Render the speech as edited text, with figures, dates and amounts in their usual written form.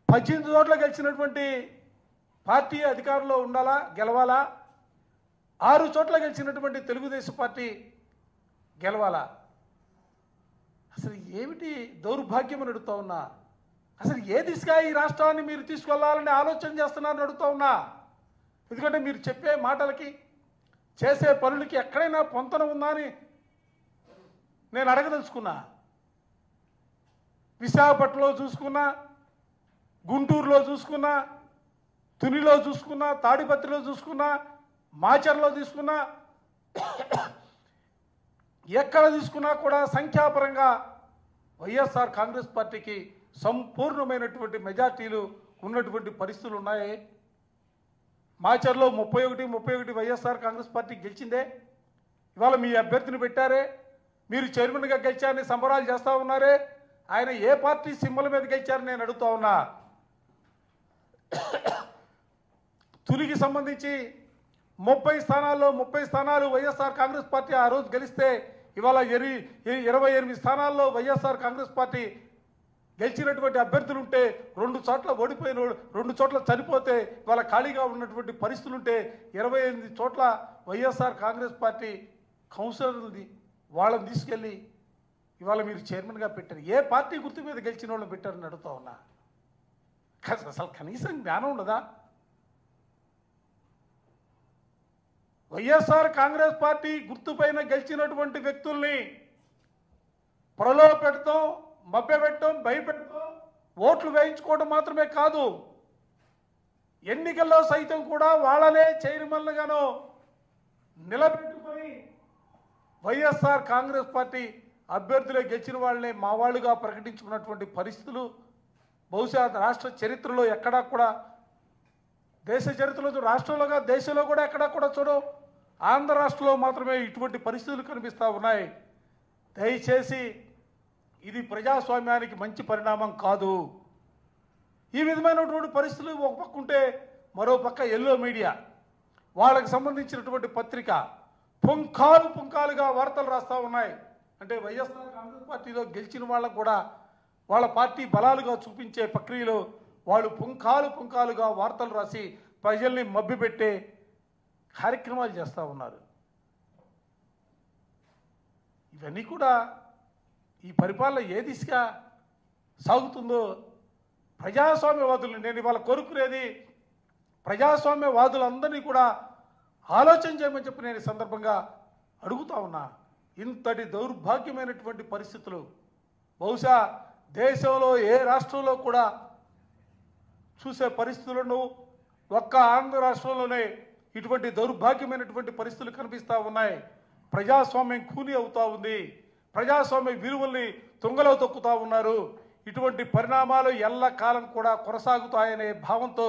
18 చోట్ల గెలిచినటువంటి పార్టీ అధికారంలో ఉండాలా, గెలవాలా? 6 చోట్ల గెలిచినటువంటి తెలుగుదేశం పార్టీ గెలవాలా? అసలు ఏమిటి దౌర్భాగ్యం అని అడుగుతా ఉన్నా. అసలు ఏ దిశగా ఈ రాష్ట్రాన్ని మీరు తీసుకెళ్లాలని ఆలోచన చేస్తున్నారని అడుగుతా ఉన్నా. ఎందుకంటే మీరు చెప్పే మాటలకి చేసే పనులకి ఎక్కడైనా పొంతన ఉందా అని నేను అడగదలుచుకున్నా. విశాఖపట్నంలో చూసుకున్నా, గుంటూరులో చూసుకున్నా, తునిలో చూసుకున్నా, తాడిపత్రిలో చూసుకున్నా, మాచర్లో తీసుకున్నా, ఎక్కడ తీసుకున్నా కూడా సంఖ్యాపరంగా వైఎస్ఆర్ కాంగ్రెస్ పార్టీకి సంపూర్ణమైనటువంటి మెజార్టీలు ఉన్నటువంటి పరిస్థితులు ఉన్నాయి. మాచర్లో 31 వైఎస్ఆర్ కాంగ్రెస్ పార్టీ గెలిచిందే. ఇవాళ మీ అభ్యర్థిని పెట్టారే, మీరు చైర్మన్గా గెలిచారని సంబరాలు చేస్తూ ఉన్నారే. ఆయన ఏ పార్టీ సింబల్ మీద గెలిచారని నేను అడుగుతా ఉన్నా. తునికి సంబంధించి 30 స్థానాలు వైఎస్ఆర్ కాంగ్రెస్ పార్టీ ఆ రోజు గెలిస్తే ఇవాళ 28 స్థానాల్లో వైఎస్ఆర్ కాంగ్రెస్ పార్టీ గెలిచినటువంటి అభ్యర్థులు ఉంటే 2 చోట్ల ఓడిపోయిన 2 చోట్ల చనిపోతే ఇవాళ ఖాళీగా ఉన్నటువంటి పరిస్థితులు ఉంటే 28 చోట్ల వైఎస్ఆర్ కాంగ్రెస్ పార్టీ కౌన్సిలర్ని వాళ్ళని తీసుకెళ్ళి ఇవాళ మీరు చైర్మన్గా పెట్టారు. ఏ పార్టీ గుర్తు మీద గెలిచిన వాళ్ళని పెట్టారని అడుగుతా ఉన్నా. అసలు కనీసం జ్ఞానం ఉండదా? వైఎస్ఆర్ కాంగ్రెస్ పార్టీ గుర్తుపైన గెలిచినటువంటి వ్యక్తుల్ని ప్రలోభపెడతాం, మభ్యపెట్టడం, భయపెట్టడం, ఓట్లు వేయించుకోవడం మాత్రమే కాదు, ఎన్నికల్లో సైతం కూడా వాళ్ళనే చైర్మన్లుగాను నిలబెట్టుకొని వైఎస్ఆర్ కాంగ్రెస్ పార్టీ అభ్యర్థులే గెలిచిన వాళ్ళని మా వాళ్ళుగా ప్రకటించుకున్నటువంటి పరిస్థితులు బహుశా రాష్ట్ర చరిత్రలో ఎక్కడా కూడా, దేశ చరిత్రలో రాష్ట్రంలోగా దేశంలో కూడా ఎక్కడా కూడా చూడవు. ఆంధ్ర రాష్ట్రంలో మాత్రమే ఇటువంటి పరిస్థితులు కనిపిస్తూ ఉన్నాయి. దయచేసి ఇది ప్రజాస్వామ్యానికి మంచి పరిణామం కాదు. ఈ విధమైనటువంటి పరిస్థితులు ఒక పక్క ఉంటే మరో పక్క ఎల్లో మీడియా వాళ్ళకి సంబంధించినటువంటి పత్రిక పుంఖాలుగా వార్తలు రాస్తూ ఉన్నాయి. అంటే వైఎస్ఆర్ కాంగ్రెస్ పార్టీలో గెలిచిన వాళ్ళకు కూడా వాళ్ళ పార్టీ బలాలుగా చూపించే ప్రక్రియలో వాళ్ళు పుంఖాలుగా వార్తలు రాసి ప్రజల్ని మభ్యపెట్టే కార్యక్రమాలు చేస్తూ ఉన్నారు. ఇవన్నీ కూడా ఈ పరిపాలన ఏ దిశగా సాగుతుందో ప్రజాస్వామ్యవాదులు, నేను ఇవాళ కోరుకునేది ప్రజాస్వామ్యవాదులందరినీ కూడా ఆలోచన చేయమని చెప్పి నేను ఈ సందర్భంగా అడుగుతా ఉన్నా. ఇంతటి దౌర్భాగ్యమైనటువంటి పరిస్థితులు బహుశా దేశంలో ఏ రాష్ట్రంలో కూడా చూసే పరిస్థితులను ఒక్క ఆంధ్ర రాష్ట్రంలోనే ఇటువంటి దౌర్భాగ్యమైనటువంటి పరిస్థితులు కనిపిస్తూ ఉన్నాయి. ప్రజాస్వామ్యం కూని అవుతూ ఉంది. ప్రజాస్వామ్య విలువల్ని తుంగలో తొక్కుతూ ఉన్నారు. ఇటువంటి పరిణామాలు ఎల్లకాలం కూడా కొనసాగుతాయనే భావంతో